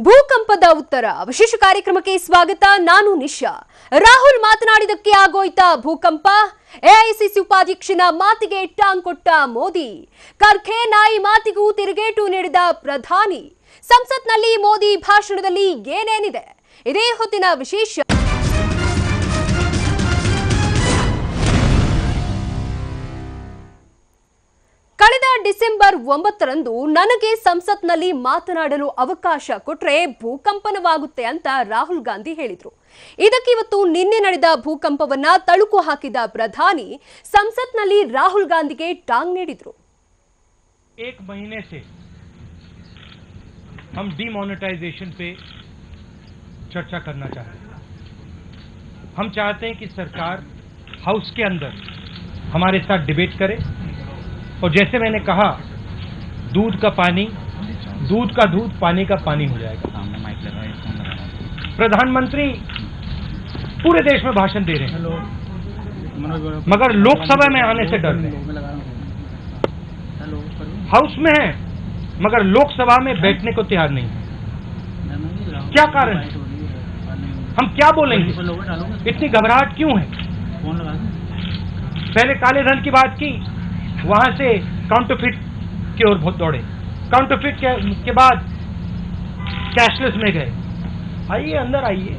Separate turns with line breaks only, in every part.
ಭೂಕಂಪದ ಉತ್ತರ ವಿಶೇಷ ಕಾರ್ಯಕ್ರಮಕ್ಕೆ ಸ್ವಾಗತ. ನಾನು ನಿಶಾ. ರಾಹುಲ್ ಮಾತನಾಡಿದಕ್ಕೆ ಆಗೋಯ್ತಾ ಭೂಕಂಪ? ಎಐಸಿಸಿ ಉಪಾಧ್ಯಕ್ಷನ ಮಾತಿಗೆ ಟಾಂಗ್ ಕೊಟ್ಟ ಮೋದಿ. ಖರ್ಗೆ ನಾಯಿ ಮಾತಿಗೂ ತಿರುಗೇಟು ನೀಡಿದ ಪ್ರಧಾನಿ. ಸಂಸತ್ನಲ್ಲಿ ಮೋದಿ ಭಾಷಣದಲ್ಲಿ ಏನೇನಿದೆ? ಇದೇ ಹೊತ್ತಿನ ವಿಶೇಷ. ಕಳೆದ ಡಿಸೆಂಬರ್ 9ರಂದು ನನಗೆ ಸಂಸತ್ನಲ್ಲಿ ಮಾತನಾಡಲು ಅವಕಾಶ ಕೊಟ್ರೆ ಭೂಕಂಪನವಾಗುತ್ತೆ ಅಂತ ರಾಹುಲ್ ಗಾಂಧಿ ಹೇಳಿದ್ರು. ಇದಕ್ಕೆ ಇವತ್ತು ನಿನ್ನೆ ನಡೆದ ಭೂಕಂಪವನ್ನ ತಳುಕು ಹಾಕಿದ ಪ್ರಧಾನಿ ಸಂಸತ್ನಲ್ಲಿ ರಾಹುಲ್ ಗಾಂಧಿಗೆ ಟಾಂಗ್ ನೀಡಿದ್ರು.
एक महीने से हम डिमोनेटाइजेशन पे चर्चा करना चाहते हैं. हम चाहते हैं कि सरकार हाउस के अंदर हमारे साथ डिबेट करे और जैसे मैंने कहा दूध का दूध पानी का पानी हो जाएगा. प्रधानमंत्री पूरे देश में भाषण दे रहे हैं मगर लोकसभा में आने से डर रहे हैं. हाउस में है मगर लोकसभा में बैठने को तैयार नहीं है. क्या कारण है? हम क्या बोलेंगे? इतनी घबराहट क्यों है? पहले काले धन की बात की, वहां से काउंटरफिट की ओर बहुत दौड़े, काउंटरफिट के बाद कैशलेस में गए. आइए अंदर आइए,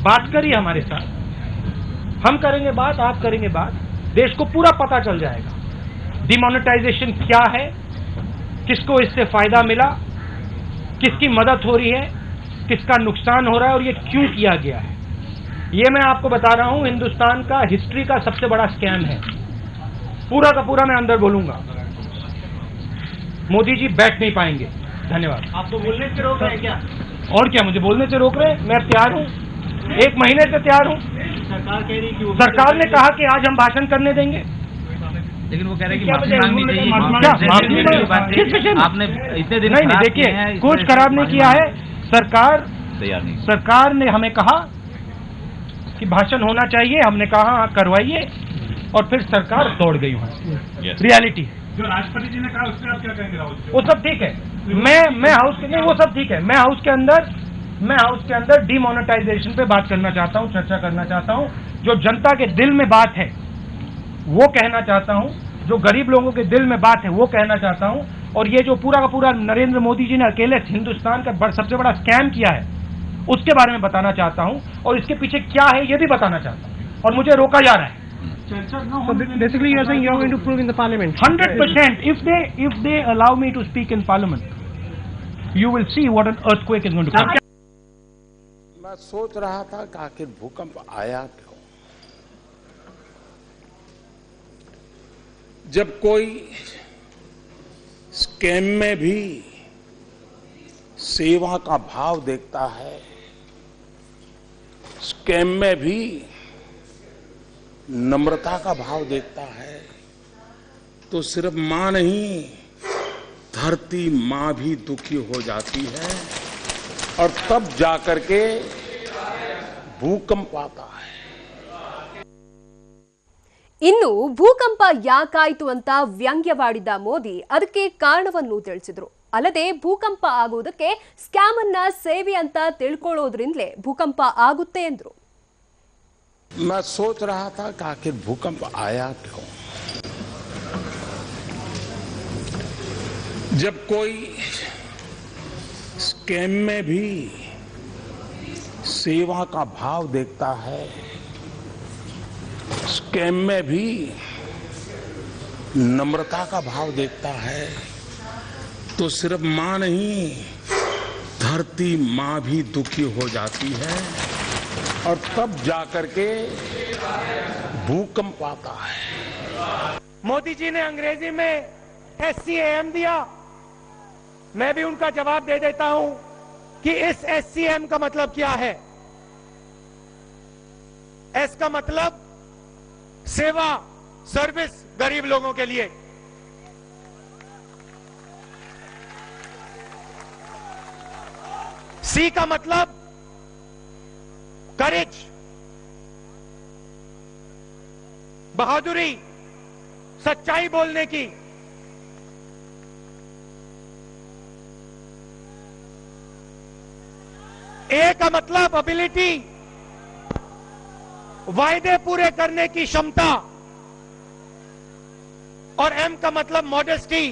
बात करिए हमारे साथ. हम करेंगे बात, आप करेंगे बात, देश को पूरा पता चल जाएगा डिमोनेटाइजेशन क्या है, किसको इससे फायदा मिला, किसकी मदद हो रही है, किसका नुकसान हो रहा है और ये क्यों किया गया है. ये मैं आपको बता रहा हूं हिंदुस्तान का हिस्ट्री का सबसे बड़ा स्कैम है. पूरा का पूरा मैं अंदर बोलूंगा. मोदी जी बैठ नहीं पाएंगे. धन्यवाद. आप तो बोलने से रोक रहे हैं क्या? और क्या मुझे बोलने से रोक रहे हैं? मैं तैयार हूं, 1 महीने से तैयार हूं. सरकार कह रही कि सरकार ने कहा कि आज हम भाषण करने देंगे,
लेकिन वो कह रहे हैं कि माफी मांगनी चाहिए. आपने इतने दिन
नहीं देखिए कुछ खराब नहीं किया है. सरकार
तैयार नहीं.
सरकार ने हमें कहा कि भाषण होना चाहिए, हमने कहा हाँ करवाइए और फिर सरकार दौड़ गई वहां. रियलिटी
जो राष्ट्रपति जी ने कहा उसमें आप क्या कहेंगे राहुल?
वो सब ठीक है. मैं हाउस के नहीं, वो सब ठीक है. मैं हाउस के अंदर डिमोनेटाइजेशन पे बात करना चाहता हूं, चर्चा करना चाहता हूं. जो जनता के दिल में बात है वो कहना चाहता हूं, जो गरीब लोगों के दिल में बात है वो कहना चाहता हूं. और ये जो पूरा का पूरा नरेंद्र मोदी जी ने अकेले हिंदुस्तान का सबसे बड़ा स्कैम किया है उसके बारे में बताना चाहता हूं और इसके पीछे क्या है ये भी बताना चाहता हूं. और मुझे रोका जा रहा है.
So basically you are saying you are going to prove in the parliament.
100%. If they allow me to speak in parliament, you will see what an earthquake is going to come.
मैं सोच रहा था कि आखिर भूकंप आया क्यों. जब कोई स्कैम में भी सेवा का भाव देखता है, स्कैम में भी नम्रता का भाव देखता है, तो सिर्फ मां नहीं धरती मां भी दुखी हो जाती है और तब जाकर के भूकंप आता है.
ಇನ್ನು ಭೂಕಂಪ ಯಾಕಾಯಿತು ಅಂತ ವ್ಯಂಗ್ಯವಾಡಿದ ಮೋದಿ ಅದಕ್ಕೆ ಕಾರಣವನ್ನು ತಿಳಿಸಿದ್ರು. ಅಲ್ಲದೆ ಭೂಕಂಪ ಆಗುವುದಕ್ಕೆ ಸ್ಕ್ಯಾಮ್ ಅನ್ನ ಸೇವೆ ಅಂತ ತಿಳ್ಕೊಳ್ಳೋದ್ರಿಂದಲೇ ಭೂಕಂಪ ಆಗುತ್ತೆ ಎಂದ್ರು.
मैं सोच रहा था कि आखिर भूकंप आया क्यों. जब कोई स्कैम में भी सेवा का भाव देखता है, स्कैम में भी नम्रता का भाव देखता है, तो सिर्फ मां नहीं धरती मां भी दुखी हो जाती है और तब जाकर के भूकंप आता है.
मोदी जी ने अंग्रेजी में SCAM दिया, मैं भी उनका जवाब दे देता हूं कि इस SCM का मतलब क्या है. S का मतलब सेवा, सर्विस, गरीब लोगों के लिए. C का मतलब करेज, बहादुरी, सच्चाई बोलने की.
ए का मतलब एबिलिटी, वायदे पूरे करने की क्षमता, और एम का मतलब मॉडेस्टी,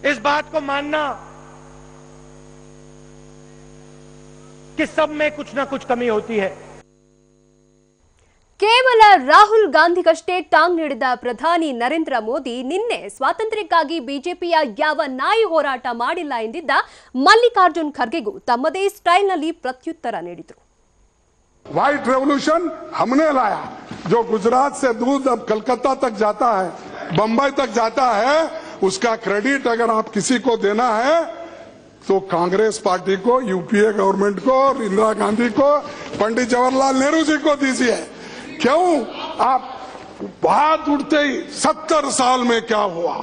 इस बात को मानना कि सब में कुछ ना कुछ कमी होती है।
ಕೇವಲ ರಾಹುಲ್ ಗಾಂಧಿಗಷ್ಟೇ ಟಾಂಗ್ ನೀಡಿದ ಪ್ರಧಾನಿ ನರೇಂದ್ರ ಮೋದಿ ನಿನ್ನೆ ಸ್ವಾತಂತ್ರ್ಯಕ್ಕಾಗಿ ಬಿಜೆಪಿಯ ಯಾವ ನಾಯಿ ಹೋರಾಟ ಮಾಡಿಲ್ಲ ಎಂದಿದ್ದ ಮಲ್ಲಿಕಾರ್ಜುನ್ ಖರ್ಗೆಗೂ ತಮ್ಮದೇ ಸ್ಟೈಲ್ನಲ್ಲಿ ಪ್ರತ್ಯುತ್ತರ ನೀಡಿದರು.
व्हाइट रेवोल्यूशन हमने लाया, जो गुजरात से दूध अब कलकत्ता तक जाता है, बंबई तक जाता है, उसका क्रेडिट अगर आप किसी को देना है तो कांग्रेस पार्टी को, यूपीए गवर्नमेंट को, इंदिरा गांधी को, पंडित जवाहरलाल नेहरू जी को दीजिए। क्यों? आप बात उठते ही 70 साल में क्या हुआ,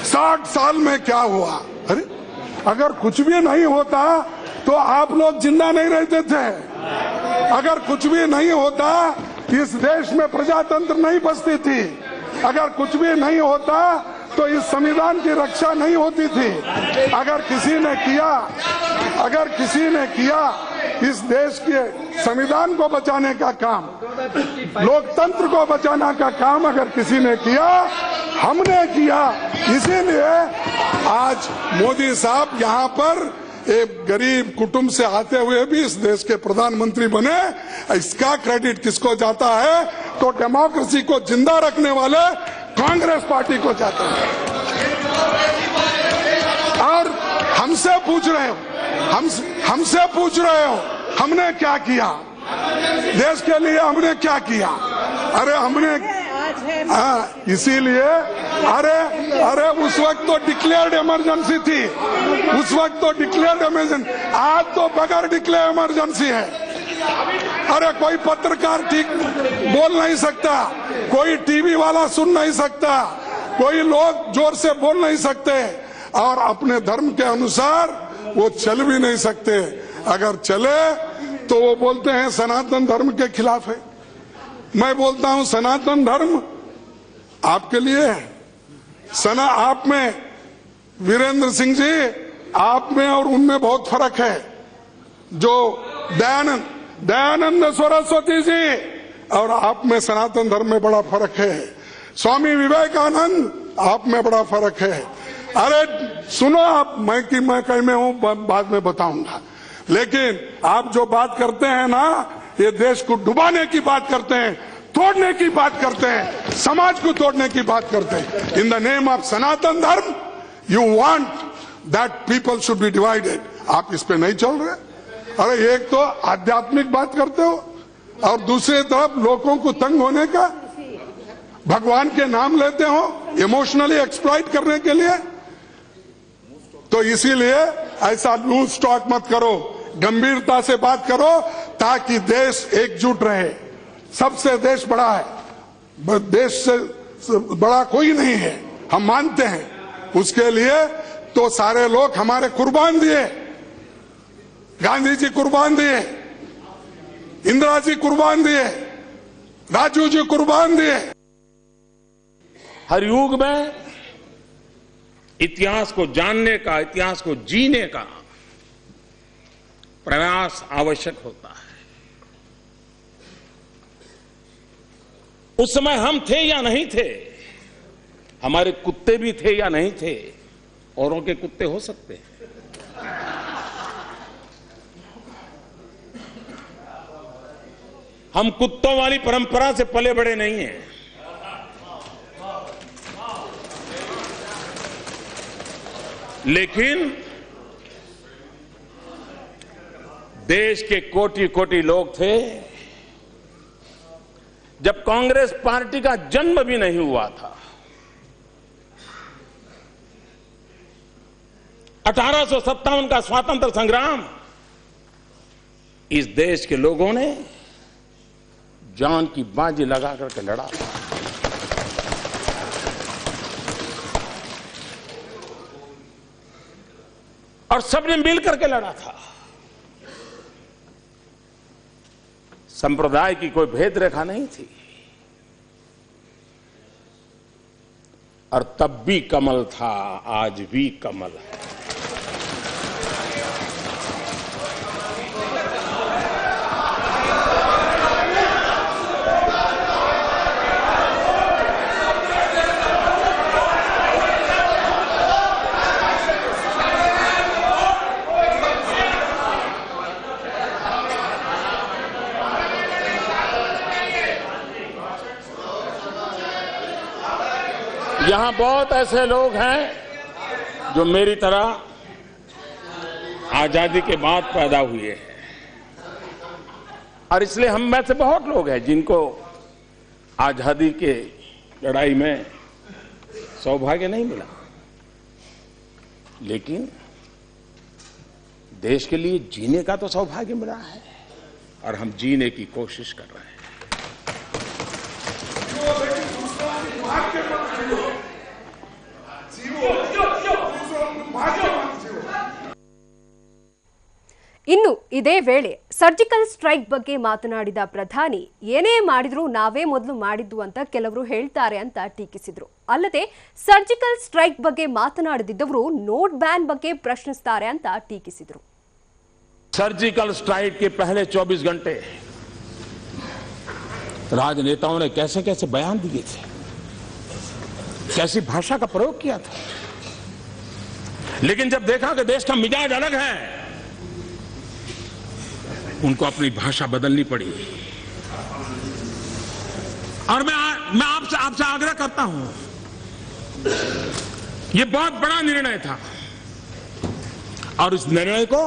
60 साल में क्या हुआ? अरे अगर कुछ भी नहीं होता तो आप लोग जिंदा नहीं रहते थे। अगर कुछ भी नहीं होता इस देश में प्रजातंत्र नहीं बसती थी। अगर कुछ भी नहीं होता तो इस संविधान की रक्षा नहीं होती थी। अगर किसी ने किया इस देश के संविधान को बचाने का काम, लोकतंत्र को बचाने का काम अगर किसी ने किया, हमने किया। इसीलिए आज मोदी साहब यहाँ पर एक गरीब कुटुंब से आते हुए भी इस देश के प्रधानमंत्री बने। इसका क्रेडिट किसको जाता है? तो डेमोक्रेसी को जिंदा रखने वाले कांग्रेस पार्टी को जाता है। और हमसे पूछ रहे हो हमने क्या किया देश के लिए? हमने क्या किया? अरे हमने इसीलिए अरे उस वक्त तो डिक्लेयर्ड इमरजेंसी थी, उस वक्त तो डिक्लेयर्ड इमरजेंसी, आज तो बगैर डिक्लेयर इमरजेंसी है। अरे कोई पत्रकार ठीक बोल नहीं सकता, कोई टीवी वाला सुन नहीं सकता, कोई लोग जोर से बोल नहीं सकते, और अपने धर्म के अनुसार वो चल भी नहीं सकते। अगर चले तो वो बोलते हैं सनातन धर्म के खिलाफ है। मैं बोलता हूं सनातन धर्म आपके लिए है। आप में, वीरेंद्र सिंह जी, आप में और उनमें बहुत फर्क है। जो दयानंद सरस्वती जी और आप में सनातन धर्म में बड़ा फर्क है। स्वामी विवेकानंद आप में बड़ा फर्क है। अरे सुनो, आप मैं कहीं में हूं बाद में बताऊंगा, लेकिन आप जो बात करते हैं ना, ये देश को डुबाने की बात करते हैं, तोड़ने की बात करते हैं, समाज को तोड़ने की बात करते हैं। इन द नेम ऑफ सनातन धर्म you want that people should be divided. आप इस पे नहीं चल रहे। अरे एक तो आध्यात्मिक बात करते हो और दूसरी तरफ लोगों को तंग होने का, भगवान के नाम लेते हो इमोशनली एक्सप्लॉइट करने के लिए। तो इसीलिए ऐसा लूज स्टॉक मत करो, गंभीरता से बात करो ताकि देश एकजुट रहे। सबसे देश बड़ा है, देश से बड़ा कोई नहीं है, हम मानते हैं। उसके लिए तो सारे लोग हमारे कुर्बान दिए, गांधी जी कुर्बान दिए, इंदिरा जी कुर्बान दिए, राजू जी कुर्बान दिए।
हर युग में इतिहास को जानने का, इतिहास को जीने का प्रयास आवश्यक होता है। उस समय हम थे या नहीं थे, हमारे कुत्ते भी थे या नहीं थे, औरों के कुत्ते हो सकते हैं। हम कुत्तों वाली परंपरा से पले बड़े नहीं हैं। लेकिन देश के कोटि कोटि लोग थे जब कांग्रेस पार्टी का जन्म भी नहीं हुआ था। 1857 का स्वातंत्र संग्राम इस देश के लोगों ने जान की बाजी लगा करके लड़ा था। और सबने मिल करके लड़ा था। संप्रदाय की कोई भेद रेखा नहीं थी। और तब भी कमल था, आज भी कमल है। यहां बहुत ऐसे लोग हैं जो मेरी तरह आजादी के बाद पैदा हुए हैं, और इसलिए हम में से बहुत लोग हैं जिनको आजादी के लड़ाई में सौभाग्य नहीं मिला, लेकिन देश के लिए जीने का तो सौभाग्य मिला है और हम जीने की कोशिश कर रहे हैं।
ಇನ್ನು ಇದೇ ವೇಳೆ ಸರ್ಜಿಕಲ್ ಸ್ಟ್ರೈಕ್ ಬಗ್ಗೆ ಮಾತನಾಡಿದ ಪ್ರಧಾನಿ ಏನೇ ಮಾಡಿದ್ರು ನಾವೇ ಮೊದಲು ಮಾಡಿದ್ದು ಅಂತ ಕೆಲವರು ಹೇಳ್ತಾರೆ ಅಂತ ಟೀಕಿಸಿದ್ರು. ಅಲ್ಲದೆ ಸರ್ಜಿಕಲ್ ಸ್ಟ್ರೈಕ್ ಬಗ್ಗೆ ಮಾತನಾಡದಿದ್ದವರು ನೋಟ್ ಬ್ಯಾನ್ ಬಗ್ಗೆ ಪ್ರಶ್ನಿಸುತ್ತಾರೆ ಅಂತ ಟೀಕಿಸಿದ್ರು.
सर्जिकल स्ट्राइक के पहले 24 घंटे राजनेताओं ने कैसे कैसे बयान दिए थे, कैसी भाषा का प्रयोग किया था, लेकिन जब देखा कि देश का मिजाज अलग है, उनको अपनी भाषा बदलनी पड़ी. और मैं आपसे आग्रह करता हूं, यह बहुत बड़ा निर्णय था और इस निर्णय को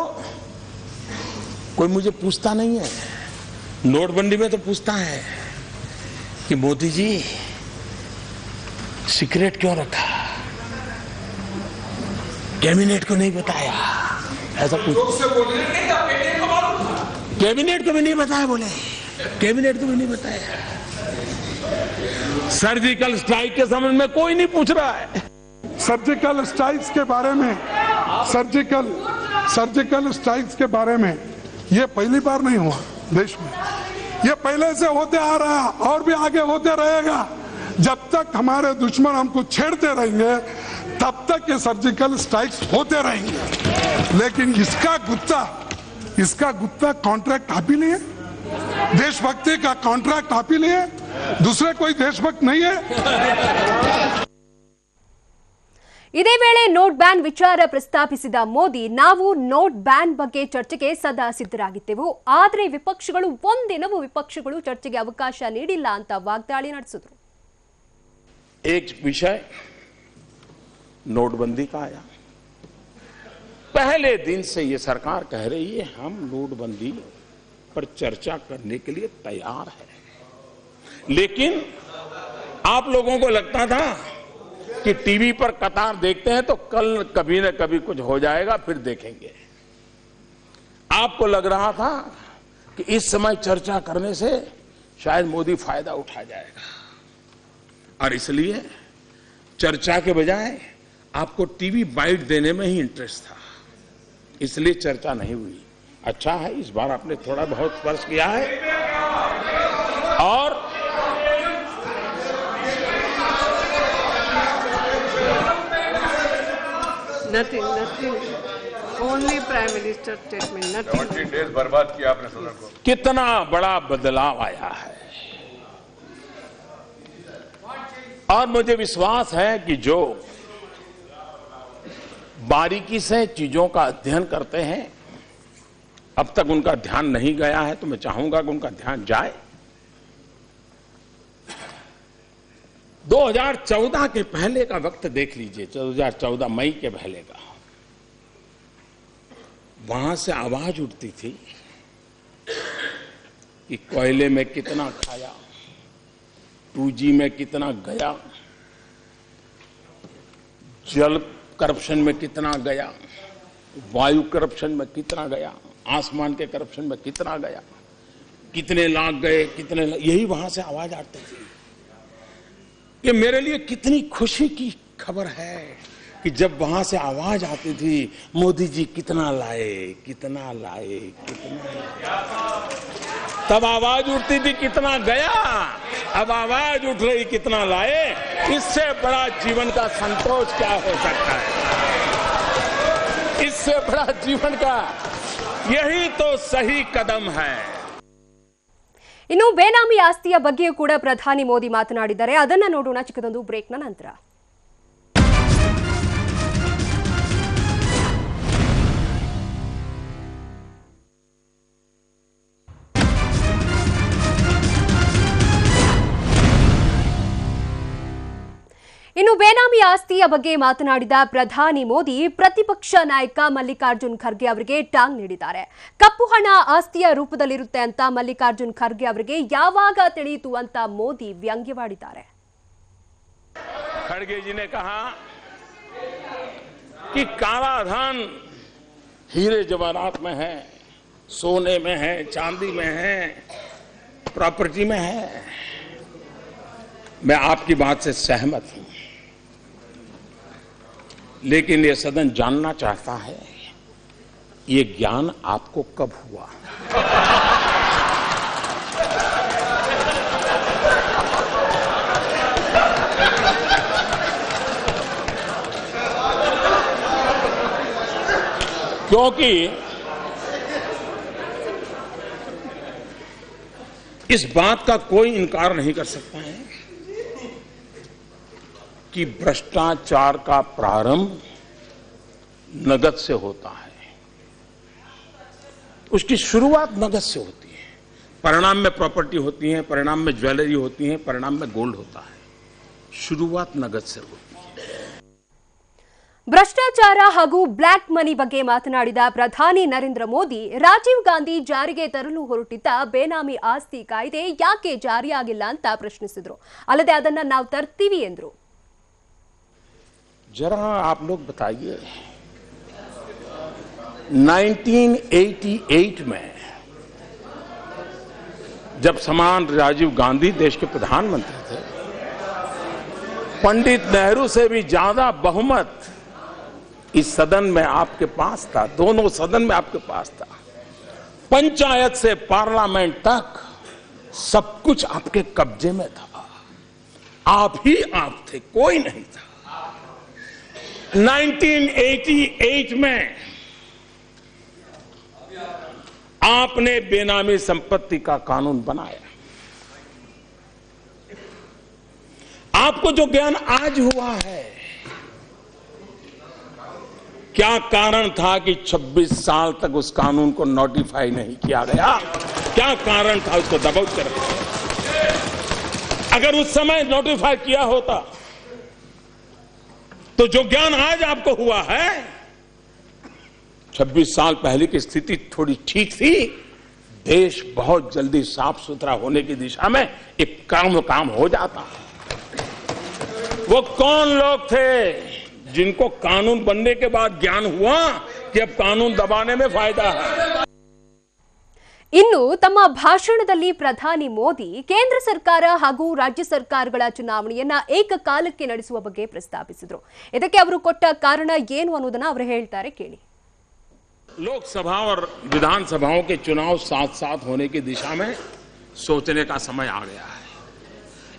कोई मुझे पूछता नहीं है. नोटबंदी में तो पूछता है कि मोदी जी सीक्रेट क्यों रखा, कैबिनेट को नहीं बताया, ऐसा कुछ. कैबिनेट को भी नहीं बताया, बोले कैबिनेट को भी नहीं बताया. सर्जिकल स्ट्राइक के संबंध में कोई नहीं पूछ रहा है.
सर्जिकल स्ट्राइक्स के बारे में सर्जिकल स्ट्राइक्स के बारे में ये पहली बार नहीं हुआ देश में. ये पहले से होते आ रहा है और भी आगे होते रहेगा. जब तक हमारे दुश्मन हमको छेड़ते रहेंगे तब तक ये सर्जिकल स्ट्राइक्स होते रहेंगे. लेकिन इसका गुत्ता कॉन्ट्रैक्ट आप ही लिए, देशभक्ति का कॉन्ट्रैक्ट आप ही लिए, दूसरे कोई देशभक्त नहीं है.
ಇದೇ ವೇಳೆ ನೋಟ್ ಬ್ಯಾನ್ ವಿಚಾರ ಪ್ರಸ್ತಾಪಿಸಿದ ಮೋದಿ ನಾವು ನೋಟ್ ಬ್ಯಾನ್ ಬಗ್ಗೆ ಚರ್ಚೆಗೆ ಸದಾ ಸಿದ್ಧರಾಗಿದ್ದೆವು, ಆದರೆ ವಿಪಕ್ಷಗಳು ಒಂದಿನವೂ ವಿಪಕ್ಷಗಳು ಚರ್ಚೆಗೆ ಅವಕಾಶ ನೀಡಿಲ್ಲ ಅಂತ ವಾಗ್ದಾಳಿ ನಡೆಸಿದ್ರು.
एक विषय नोटबंदी का आया. पहले दिन से ये सरकार कह रही है हम नोटबंदी पर चर्चा करने के लिए तैयार है, लेकिन आप लोगों को लगता था कि टीवी पर कतार देखते हैं तो कल कभी न कभी कुछ हो जाएगा, फिर देखेंगे. आपको लग रहा था कि इस समय चर्चा करने से शायद मोदी फायदा उठा जाएगा, और इसलिए चर्चा के बजाय आपको टीवी बाइट देने में ही इंटरेस्ट था, इसलिए चर्चा नहीं हुई. अच्छा है इस बार आपने थोड़ा बहुत स्पर्श किया है, और
Nothing. Only Prime Minister statement. Nothing.
17 days बर्बाद किया आपने सदन को.
कितना बड़ा बदलाव आया है, और मुझे विश्वास है कि जो बारीकी से चीजों का अध्ययन करते हैं, अब तक उनका ध्यान नहीं गया है तो मैं चाहूंगा कि उनका ध्यान जाए. 2014 के पहले का वक्त देख लीजिए, 2014 मई के पहले का, वहां से आवाज उठती थी कि कोयले में कितना खाया, 2G में कितना गया, जल करप्शन में कितना गया, वायु करप्शन में कितना गया, आसमान के करप्शन में कितना गया, कितने लाख गए, यही वहां से आवाज आती थी. ये मेरे लिए कितनी खुशी की खबर है कि जब वहां से आवाज आती थी मोदी जी कितना लाए, तब आवाज उठती थी कितना गया, अब आवाज उठ रही कितना लाए. इससे बड़ा जीवन का संतोष क्या हो सकता है, इससे बड़ा जीवन का यही तो सही कदम है.
ಇನ್ನು ಬೇನಾಮಿ ಆಸ್ತಿಯ ಬಗ್ಗೆಯೂ ಕೂಡ ಪ್ರಧಾನಿ ಮೋದಿ ಮಾತನಾಡಿದ್ದಾರೆ. ಅದನ್ನ ನೋಡೋಣ ಚಿಕ್ಕದೊಂದು ಬ್ರೇಕ್ನ ನಂತರ. ಇನ್ನು ಆಸ್ತಿಯ ಬಗ್ಗೆ ಮಾತನಾಡಿದ ಪ್ರಧಾನಿ ಮೋದಿ ಪ್ರತಿಪಕ್ಷ ನಾಯಕ ಮಲ್ಲಿಕಾರ್ಜುನ್ ಖರ್ಗೆ ಅವರಿಗೆ ಟಾಂಗ್ ನೀಡಿದ್ದಾರೆ. ಕಪ್ಪು ಹಣ ಆಸ್ತಿಯ ರೂಪದಲ್ಲಿರುತ್ತೆ ಅಂತ ಮಲ್ಲಿಕಾರ್ಜುನ್ ಖರ್ಗೆ ಅವರಿಗೆ ಯಾವಾಗ ತಿಳಿಯಿತು ಅಂತ ಮೋದಿ ವ್ಯಂಗ್ಯವಾಡಿದ್ದಾರೆ.
खड़गे जी ने कहा कि काला धन हीरे जवाहरात में है, सोने में है, चांदी में है, प्रॉपर्टी में है. मैं आपकी बात से सहमत हूं, लेकिन ये सदन जानना चाहता है ये ज्ञान आपको कब हुआ? क्योंकि इस बात का कोई इनकार नहीं कर सकता है कि भ्रष्टाचार का प्रारंभ नगद से होता है. उसकी शुरुआत नगद से होती है, परिणाम में प्रॉपर्टी होती है, परिणाम में ज्वेलरी होती है, परिणाम में गोल्ड होता है. शुरुआत नगद से होती है.
ಭ್ರಷ್ಟಾಚಾರ ಹಾಗೂ ಬ್ಲಾಕ್ ಮನಿ ಬಗ್ಗೆ ಮಾತನಾಡಿದ ಪ್ರಧಾನಿ ನರೇಂದ್ರ ಮೋದಿ ರಾಜೀವ್ ಗಾಂಧಿ ಜಾರಿಗೆ ತರಲು ಹೊರಟಿದ್ದ ಬೇನಾಮಿ ಆಸ್ತಿ ಕಾಯ್ದೆ ಯಾಕೆ ಜಾರಿಯಾಗಿಲ್ಲ ಅಂತ ಪ್ರಶ್ನಿಸಿದ್ರು. ಅಲ್ಲದೆ ಅದನ್ನ ನಾವು ತರ್ತೀವಿ ಎಂದ್ರು.
जरा आप लोग बताइए, 1988 में जब समान राजीव गांधी देश के प्रधानमंत्री थे, पंडित नेहरू से भी ज्यादा बहुमत इस सदन में आपके पास था, दोनों सदन में आपके पास था. पंचायत से पार्लियामेंट तक सब कुछ आपके कब्जे में था. आप ही आप थे, कोई नहीं था. 1988 में आपने बेनामी संपत्ति का कानून बनाया. आपको जो ज्ञान आज हुआ है, क्या कारण था कि 26 साल तक उस कानून को नोटिफाई नहीं किया गया? क्या कारण था उसको दबाव कर? अगर उस समय नोटिफाई किया होता तो जो ज्ञान आज आपको हुआ है, 26 साल पहले की स्थिति थोड़ी ठीक थी. देश बहुत जल्दी साफ सुथरा होने की दिशा में एक काम हो जाता. वो कौन लोग थे जिनको कानून बनने के बाद ज्ञान हुआ कि अब कानून दबाने में फायदा है?
ಇನ್ನು ತಮ್ಮ ಭಾಷಣದಲ್ಲಿ ಪ್ರಧಾನಿ ಮೋದಿ ಕೇಂದ್ರ ಸರ್ಕಾರ ಹಾಗೂ ರಾಜ್ಯ ಸರ್ಕಾರಗಳ ಚುನಾವಣೆಯನ್ನ ಏಕಕಾಲಕ್ಕೆ ನಡೆಸುವ ಬಗ್ಗೆ ಪ್ರಸ್ತಾಪಿಸಿದರು. ಇದಕ್ಕೆ ಅವರು ಕೊಟ್ಟ ಕಾರಣ ಏನು ಅನ್ನೋದನ್ನ ಅವರು ಹೇಳ್ತಾರೆ, ಕೇಳಿ.
लोकसभा और विधानसभाओं के चुनाव साथ साथ होने की दिशा में सोचने का समय आ गया है.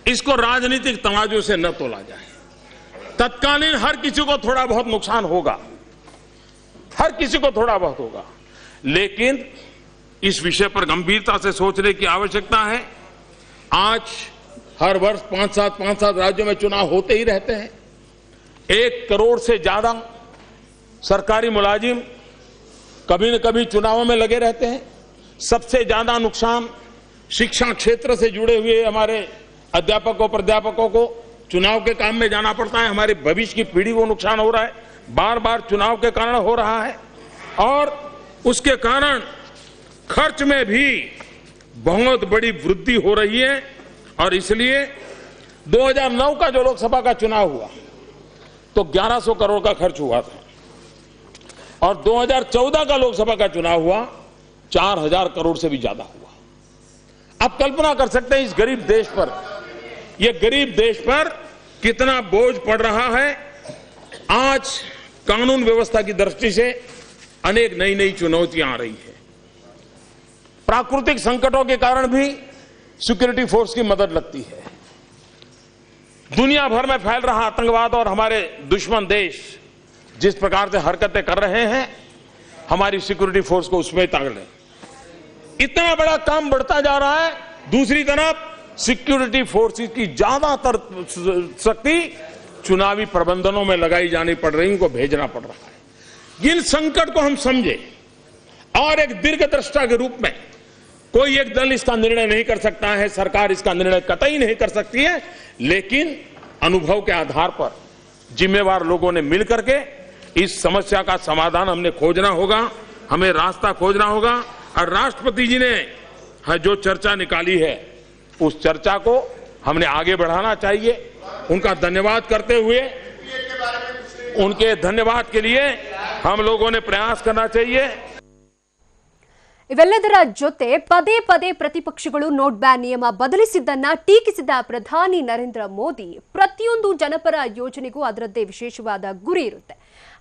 इसको राजनीतिक तराजू से न तोला जाए. तत्कालीन हर किसी को थोड़ा बहुत नुकसान होगा, हर किसी को थोड़ा बहुत होगा, लेकिन इस विषय पर गंभीरता से सोचने की आवश्यकता है. आज हर वर्ष 5-7 राज्यों में चुनाव होते ही रहते हैं. 1 करोड़ से ज्यादा सरकारी मुलाजिम कभी न कभी चुनावों में लगे रहते हैं. सबसे ज्यादा नुकसान शिक्षा क्षेत्र से जुड़े हुए हमारे अध्यापकों प्राध्यापकों को चुनाव के काम में जाना पड़ता है. हमारे भविष्य की पीढ़ी को नुकसान हो रहा है, बार बार चुनाव के कारण हो रहा है. और उसके कारण खर्च में भी बहुत बड़ी वृद्धि हो रही है. और इसलिए 2009 का जो लोकसभा का चुनाव हुआ तो 1100 करोड़ का खर्च हुआ था, और 2014 का लोकसभा का चुनाव हुआ 4000 करोड़ से भी ज्यादा हुआ. आप कल्पना कर सकते हैं इस गरीब देश पर, ये गरीब देश पर कितना बोझ पड़ रहा है. आज कानून व्यवस्था की दृष्टि से अनेक नई नई चुनौतियां आ रही है. प्राकृतिक संकटों के कारण भी सिक्योरिटी फोर्स की मदद लगती है. दुनिया भर में फैल रहा आतंकवाद और हमारे दुश्मन देश जिस प्रकार से हरकतें कर रहे हैं, हमारी सिक्योरिटी फोर्स को उसमें ताक लें. इतना बड़ा काम बढ़ता जा रहा है. दूसरी तरफ सिक्योरिटी फोर्सेस की ज्यादातर शक्ति चुनावी प्रबंधनों में लगाई जानी पड़ रही, उनको भेजना पड़ रहा है. इन संकट को हम समझे और एक दीर्घदृष्टा के रूप में कोई एक दल इसका निर्णय नहीं कर सकता है, सरकार इसका निर्णय कतई नहीं कर सकती है, लेकिन अनुभव के आधार पर जिम्मेवार लोगों ने मिल करके इस समस्या का समाधान हमने खोजना होगा, हमें रास्ता खोजना होगा। और राष्ट्रपति जी ने जो चर्चा निकाली है उस चर्चा को हमने आगे बढ़ाना चाहिए। उनका धन्यवाद करते हुए उनके धन्यवाद के लिए हम लोगों ने प्रयास करना चाहिए।
ಇವೆಲ್ಲದರ ಜೊತೆ ಪದೇ ಪದೇ ಪ್ರತಿಪಕ್ಷಗಳು ನೋಟ್ ಬ್ಯಾನ್ ನಿಯಮ ಬದಲಿಸಿದ್ದನ್ನ ಟೀಕಿಸಿದ ಪ್ರಧಾನಿ ನರೇಂದ್ರ ಮೋದಿ ಪ್ರತಿಯೊಂದು ಜನಪರ ಯೋಜನೆಗೂ ಅದರದ್ದೇ ವಿಶೇಷವಾದ ಗುರಿ ಇರುತ್ತೆ.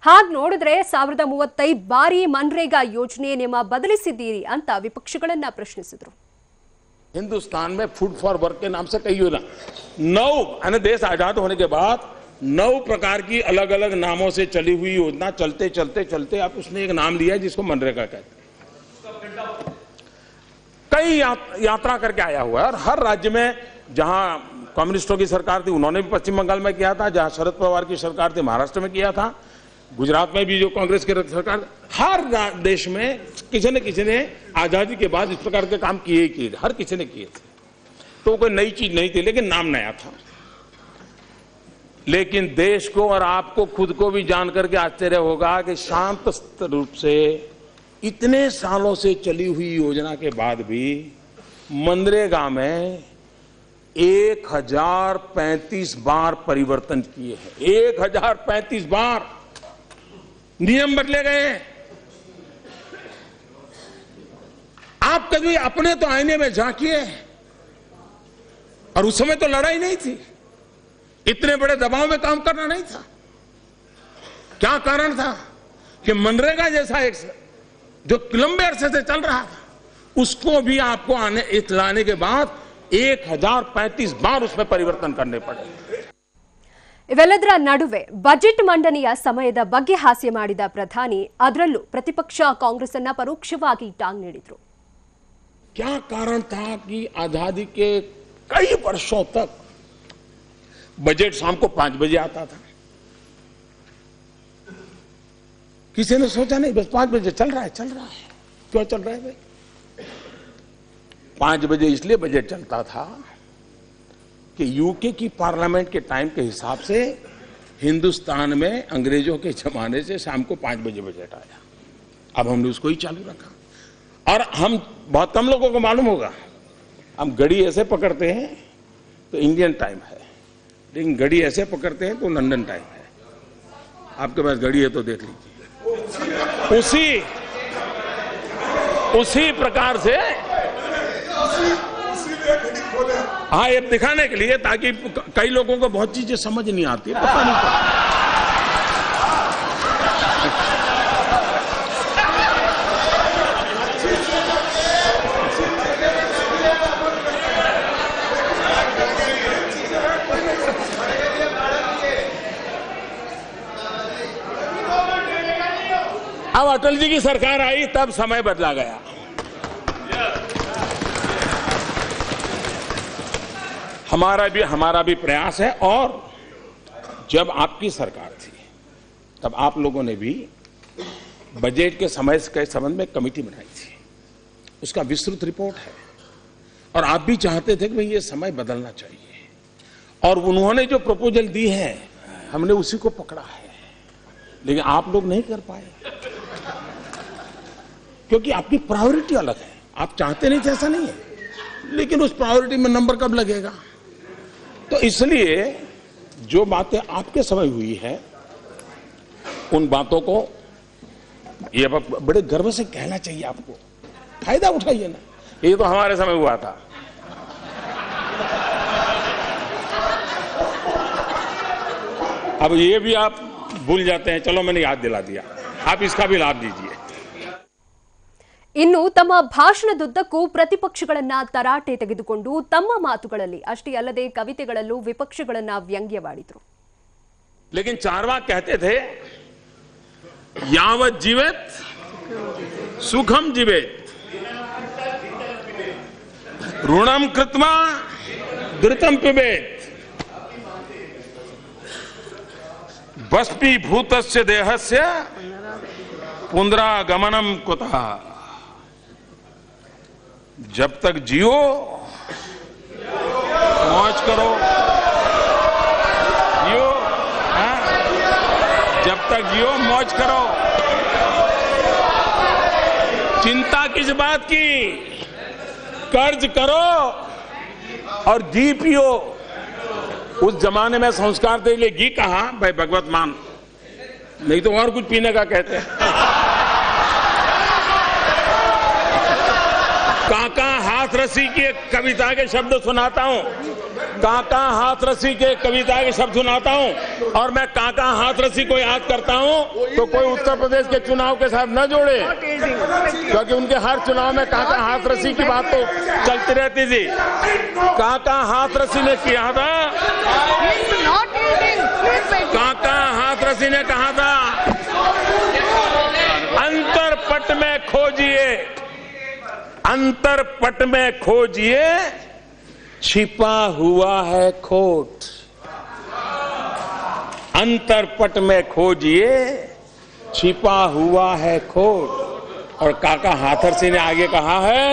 ಹಾಗೆ ನೋಡಿದ್ರೆ 1035 ಬಾರಿ ಮನ್ರೇಗಾ ಯೋಜನೆ ನಿಯಮ ಬದಲಿಸಿದ್ದೀರಿ ಅಂತ ವಿಪಕ್ಷಗಳನ್ನ ಪ್ರಶ್ನಿಸಿದ್ರು.
हिंदुस्तान में फूड फॉर वर्क के नाम से कई योजना 9 देश आजाद होने के बाद 9 प्रकार की अलग अलग नामों से चली हुई योजना चलते चलते चलते अब उसने एक नाम लिया जिसको मनरेगा कहते हैं। कई यात्रा करके आया हुआ है और हर राज्य में जहां कम्युनिस्टों की सरकार थी उन्होंने भी पश्चिम बंगाल में किया था, जहां शरद पवार की सरकार थी महाराष्ट्र में किया था, गुजरात में भी जो कांग्रेस की सरकार, हर देश में किसी ने आजादी के बाद इस प्रकार के काम किए ही किए, हर किसी ने किए थे। तो कोई नई चीज नहीं थी लेकिन नाम नया था। लेकिन देश को और आपको खुद को भी जान करके आश्चर्य होगा कि शांत रूप से इतने सालों से चली हुई योजना के बाद भी मनरेगा में 1035 बार परिवर्तन किए हैं। 1035 बार नियम बदले गए। आप कभी अपने तो आईने में झांकिए। और उस समय तो लड़ाई नहीं थी, इतने बड़े दबाव में काम करना नहीं था। क्या कारण था कि मनरेगा जैसा एक जो लंबे अरसे से चल रहा था उसको भी आपको लाने के बाद 1035 बार उसमें परिवर्तन करने पड़े।
ಇವೆಲ್ಲದರ ನಡುವೆ ಬಜೆಟ್ ಮಂಡನೆಯ ಸಮಯದ ಬಗ್ಗೆ ಹಾಸ್ಯ ಮಾಡಿದ ಪ್ರಧಾನಿ ಅದರಲ್ಲೂ ಪ್ರತಿಪಕ್ಷ ಕಾಂಗ್ರೆಸ್ ಅನ್ನ ಪರೋಕ್ಷವಾಗಿ ಟಾಂಗ್ ನೀಡಿದ್ರು.
क्या कारण था कि आजादी के कई वर्षों तक बजट शाम को 5 बजे आता था? किसी ने सोचा नहीं बस 5 बजे चल रहा है। क्यों चल रहा है भाई? 5 बजे इसलिए बजट चलता था कि यूके की पार्लियामेंट के टाइम के हिसाब से हिंदुस्तान में अंग्रेजों के जमाने से शाम को 5 बजे बजट आया। अब हमने उसको ही चालू रखा। और हम बहुत कम लोगों को मालूम होगा, हम घड़ी ऐसे पकड़ते हैं तो इंडियन टाइम है, लेकिन घड़ी ऐसे पकड़ते हैं तो लंदन टाइम है। आपके पास घड़ी है तो देख लीजिए। उसी प्रकार से हाँ, ये दिखाने के लिए ताकि कई लोगों को बहुत चीजें समझ नहीं आती, पता नहीं क्या। अब अटल जी की सरकार आई तब समय बदला गया। हमारा भी प्रयास है। और जब आपकी सरकार थी तब आप लोगों ने भी बजट के समय के संबंध में कमेटी बनाई थी, उसका विस्तृत रिपोर्ट है। और आप भी चाहते थे कि भाई ये समय बदलना चाहिए, और उन्होंने जो प्रपोजल दी है हमने उसी को पकड़ा है। लेकिन आप लोग नहीं कर पाए क्योंकि आपकी प्रायोरिटी अलग है। आप चाहते नहीं थे ऐसा नहीं है, लेकिन उस प्रायोरिटी में नंबर कब लगेगा? तो इसलिए जो बातें आपके समय हुई है उन बातों को ये बड़े गर्व से कहना चाहिए आपको। फायदा उठाइए ना, ये तो हमारे समय हुआ था। अब ये भी आप भूल जाते हैं। चलो मैंने याद दिला दिया, आप इसका भी लाभ लीजिए।
ಇನ್ನು ತಮ್ಮ ಭಾಷಣದುದ್ದಕ್ಕೂ ಪ್ರತಿಪಕ್ಷಗಳನ್ನ ತರಾಟೆ ತೆಗೆದುಕೊಂಡು ತಮ್ಮ ಮಾತುಗಳಲ್ಲಿ ಅಷ್ಟೇ ಅಲ್ಲದೆ ಕವಿತೆಗಳಲ್ಲೂ ವಿಪಕ್ಷಗಳನ್ನ ವ್ಯಂಗ್ಯವಾಡಿದ್ರು.
लेकिन चारवाक कहते थे यावत जीवेत सुखम जीवेत ऋणम कृत्वा घृतम पिबेत भस्मीभूतस्य देहस्य पुनरागमनम कुतः। जब तक जियो मौज करो, जियो। जब तक जियो मौज करो, चिंता किस बात की, कर्ज करो और घी पियो। उस जमाने में संस्कार के लिए घी कहा भाई भगवत मान, नहीं तो और कुछ पीने का कहते हैं। काका हाथरसी की एक कविता के शब्द सुनाता हूं, काका हाथरसी के कविता के शब्द सुनाता हूं, और मैं काका हाथरसी को याद करता हूं तो कोई उत्तर प्रदेश के चुनाव के साथ न जोड़े, क्योंकि उनके हर चुनाव में काका हाथरसी की बात तो चलती रहती थी। काका हाथरसी ने किया था, काका हाथरसी ने कहा था, अंतरपट में खोजिए, अंतरपट में खोजिए, छिपा हुआ है खोट। अंतरपट में खोजिए, छिपा हुआ है खोट। और काका हाथरसी ने आगे कहा है,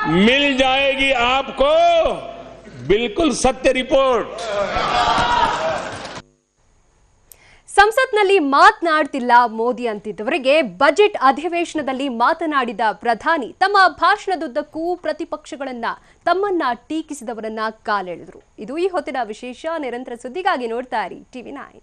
मिल जाएगी आपको बिल्कुल सत्य रिपोर्ट।
ಸಂಸತ್ನಲ್ಲಿ ಮಾತನಾಡ್ತಿಲ್ಲ ಮೋದಿ ಅಂತಿದ್ದವರಿಗೆ ಬಜೆಟ್ ಅಧಿವೇಶನದಲ್ಲಿ ಮಾತನಾಡಿದ ಪ್ರಧಾನಿ ತಮ್ಮ ಭಾಷಣದುದ್ದಕ್ಕೂ ಪ್ರತಿಪಕ್ಷಗಳನ್ನ ತಮ್ಮನ್ನ ಟೀಕಿಸಿದವರನ್ನ ಕಾಲೆಳೆದರು. ಇದು ಈ ಹೊತ್ತಿನ ವಿಶೇಷ. ನಿರಂತರ ಸುದ್ದಿಗಾಗಿ ನೋಡ್ತಾ ಇರಿ TV9.